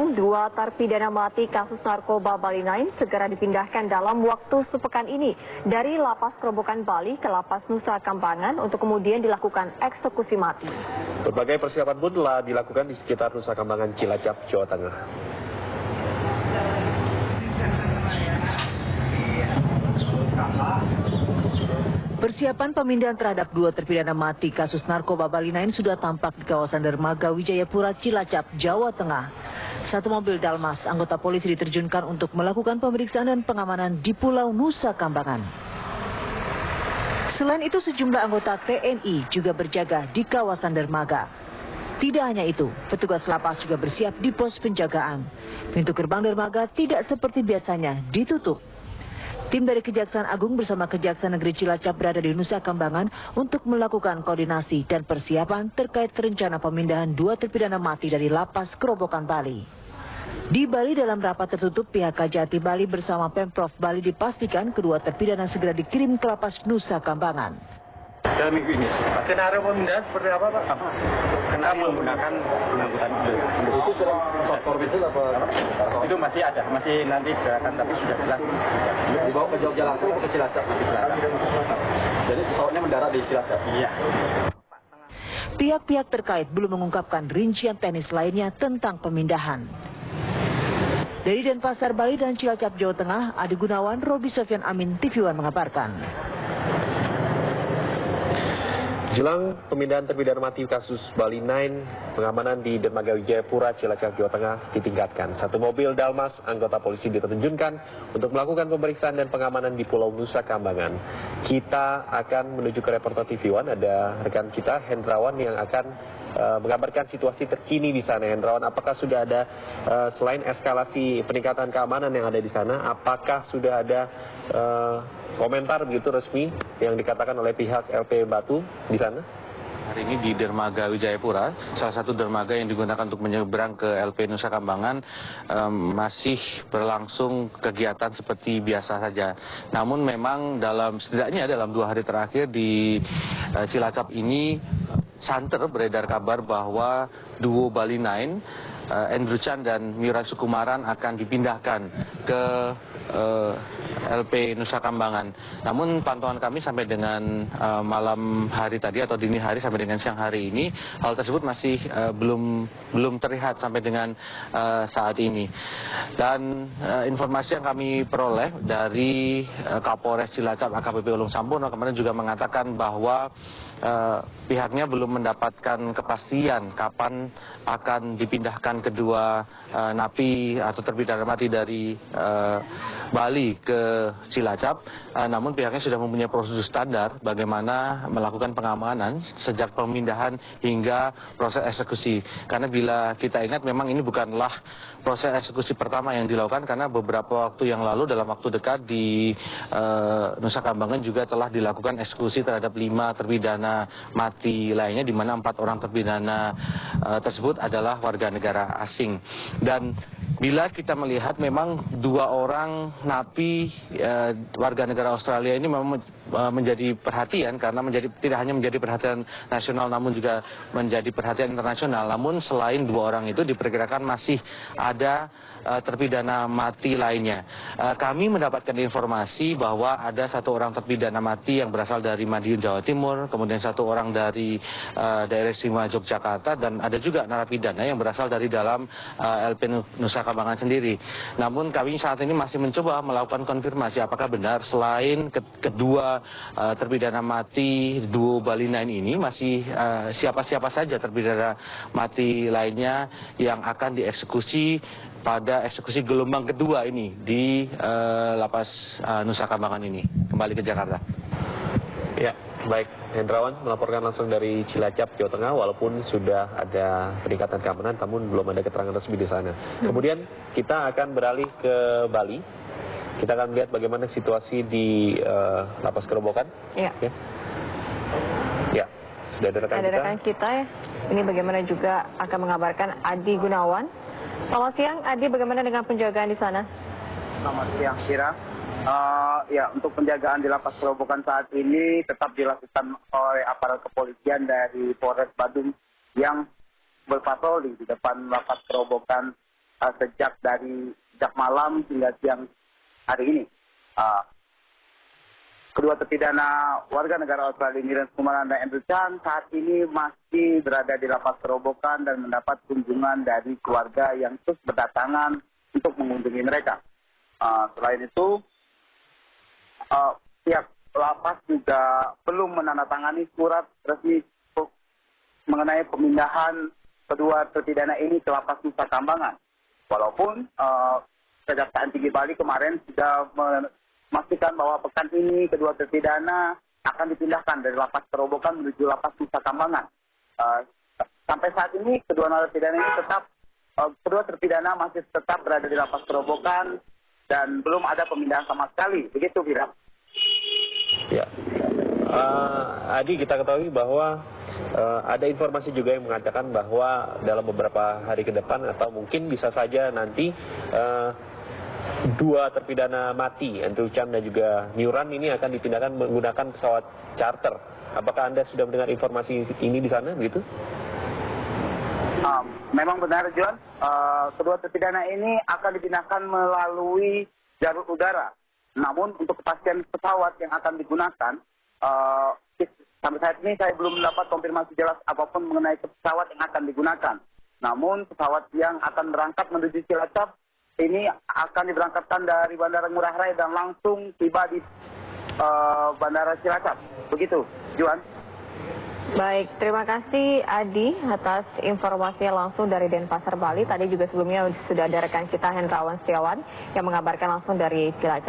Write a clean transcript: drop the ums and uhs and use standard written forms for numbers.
Dua terpidana mati kasus narkoba Bali 9 segera dipindahkan dalam waktu sepekan ini dari Lapas Kerobokan Bali ke Lapas Nusa Kambangan untuk kemudian dilakukan eksekusi mati. Berbagai persiapan pun telah dilakukan di sekitar Nusa Kambangan, Cilacap, Jawa Tengah. Persiapan pemindahan terhadap dua terpidana mati kasus narkoba Bali 9 sudah tampak di kawasan Dermaga Wijayapura, Cilacap, Jawa Tengah. Satu mobil Dalmas anggota polisi diterjunkan untuk melakukan pemeriksaan dan pengamanan di Pulau Nusa Kambangan. Selain itu, sejumlah anggota TNI juga berjaga di kawasan Dermaga. Tidak hanya itu, petugas lapas juga bersiap di pos penjagaan. Pintu gerbang dermaga tidak seperti biasanya ditutup. Tim dari Kejaksaan Agung bersama Kejaksaan Negeri Cilacap berada di Nusa Kambangan untuk melakukan koordinasi dan persiapan terkait rencana pemindahan dua terpidana mati dari Lapas Kerobokan Bali. Di Bali, dalam rapat tertutup, pihak Kajati Bali bersama Pemprov Bali dipastikan kedua terpidana segera dikirim ke Lapas Nusa Kambangan. Dalam minggu ini, skenario pemindahan seperti apa, Pak? Skenario menggunakan pengangkutan itu short form itu apa? Itu masih ada, masih nanti gerakan, tapi sudah jelas. Dibawa ke Jogja langsung ke Cilacap. Jadi pesawatnya mendarat di Cilacap. Iya. Pihak-pihak terkait belum mengungkapkan rincian teknis lainnya tentang pemindahan. Dari Denpasar, Bali dan Cilacap, Jawa Tengah, Adi Gunawan, Robi Sofyan Amin, TV One mengabarkan. Jelang pemindahan terpidana mati kasus Bali 9, pengamanan di Dermaga Wijayapura, Cilacap, Jawa Tengah ditingkatkan. Satu mobil Dalmas anggota polisi diterjunkan untuk melakukan pemeriksaan dan pengamanan di Pulau Nusa Kambangan. Kita akan menuju ke reporter TV One, ada rekan kita Hendrawan yang akan mengabarkan situasi terkini di sana. Hendrawan, apakah sudah ada selain eskalasi peningkatan keamanan yang ada di sana, apakah sudah ada komentar begitu resmi yang dikatakan oleh pihak LP Batu di sana? Hari ini di Dermaga Wijayapura, salah satu dermaga yang digunakan untuk menyeberang ke LP Nusa Kambangan, masih berlangsung kegiatan seperti biasa saja. Namun memang setidaknya dalam 2 hari terakhir di Cilacap ini santer beredar kabar bahwa duo Bali 9, Andrew Chan dan Miran Sukumaran akan dipindahkan ke LP Nusa Kambangan. Namun pantauan kami sampai dengan malam hari tadi atau dini hari sampai dengan siang hari ini, hal tersebut masih belum terlihat sampai dengan saat ini. Dan informasi yang kami peroleh dari Kapolres Cilacap AKBP Ulung Sampurno kemarin juga mengatakan bahwa pihaknya belum mendapatkan kepastian kapan akan dipindahkan kedua napi atau terpidana mati dari Bali ke Cilacap, namun pihaknya sudah mempunyai prosedur standar bagaimana melakukan pengamanan sejak pemindahan hingga proses eksekusi. Karena bila kita ingat memang ini bukanlah proses eksekusi pertama yang dilakukan, karena beberapa waktu yang lalu dalam waktu dekat di Nusa Kambangan juga telah dilakukan eksekusi terhadap 5 terpidana mati lainnya, di mana 4 orang terpidana tersebut adalah warga negara asing. Dan bila kita melihat memang 2 orang napi warga negara Australia ini memang menjadi perhatian, karena tidak hanya menjadi perhatian nasional namun juga menjadi perhatian internasional. Namun selain 2 orang itu diperkirakan masih ada terpidana mati lainnya. Kami mendapatkan informasi bahwa ada 1 orang terpidana mati yang berasal dari Madiun, Jawa Timur, kemudian 1 orang dari daerah istimewa Yogyakarta, dan ada juga narapidana yang berasal dari dalam LP Nusa Kambangan sendiri. Namun kami saat ini masih mencoba melakukan konfirmasi apakah benar selain kedua terpidana mati duo Bali 9 ini masih siapa-siapa saja terpidana mati lainnya yang akan dieksekusi pada eksekusi gelombang kedua ini di Lapas Nusa Kambangan ini, kembali ke Jakarta. Ya, baik. Hendrawan melaporkan langsung dari Cilacap, Jawa Tengah, walaupun sudah ada peningkatan keamanan, namun belum ada keterangan resmi di sana. Kemudian kita akan beralih ke Bali. Kita akan melihat bagaimana situasi di Lapas Kerobokan. Iya. Ya, sudah ada rekan kita ya. Ini bagaimana juga akan mengabarkan Adi Gunawan. Selamat siang, Adi. Bagaimana dengan penjagaan di sana? Selamat siang, Kira. Ya, untuk penjagaan di Lapas Kerobokan saat ini tetap dilakukan oleh aparat kepolisian dari Polres Badung yang berpatroli di depan Lapas Kerobokan sejak malam hingga siang hari ini. Kedua terpidana warga negara Australia Miran Sukumaran dan Andrew Chan saat ini masih berada di lapas Kerobokan dan mendapat kunjungan dari keluarga yang terus berdatangan untuk mengunjungi mereka. Selain itu, pihak lapas juga belum menandatangani surat resmi mengenai pemindahan kedua terpidana ini ke lapas Nusa Kambangan. Walaupun Kejaksaan Tinggi Bali kemarin sudah memastikan bahwa pekan ini kedua terpidana akan dipindahkan dari lapas Kerobokan menuju lapas Nusa Kambangan. Sampai saat ini kedua terpidana masih tetap berada di lapas Kerobokan dan belum ada pemindahan sama sekali. Begitu, Vira. Ya, Adi, kita ketahui bahwa ada informasi juga yang mengatakan bahwa dalam beberapa hari ke depan atau mungkin bisa saja nanti dua terpidana mati, Andrew Chan dan juga Miran ini akan dipindahkan menggunakan pesawat charter. Apakah Anda sudah mendengar informasi ini di sana, begitu? Memang benar, Juan. Kedua terpidana ini akan dipindahkan melalui jalur udara. Namun untuk kepastian pesawat yang akan digunakan, sampai saat ini saya belum mendapat konfirmasi jelas apapun mengenai pesawat yang akan digunakan. Namun pesawat yang akan berangkat menuju Cilacap ini akan diberangkatkan dari Bandara Ngurah Rai dan langsung tiba di Bandara Cilacap. Begitu, Juan. Baik, terima kasih Adi atas informasinya langsung dari Denpasar, Bali. Tadi juga sebelumnya sudah ada rekan kita Hendrawan Setiawan yang mengabarkan langsung dari Cilacap.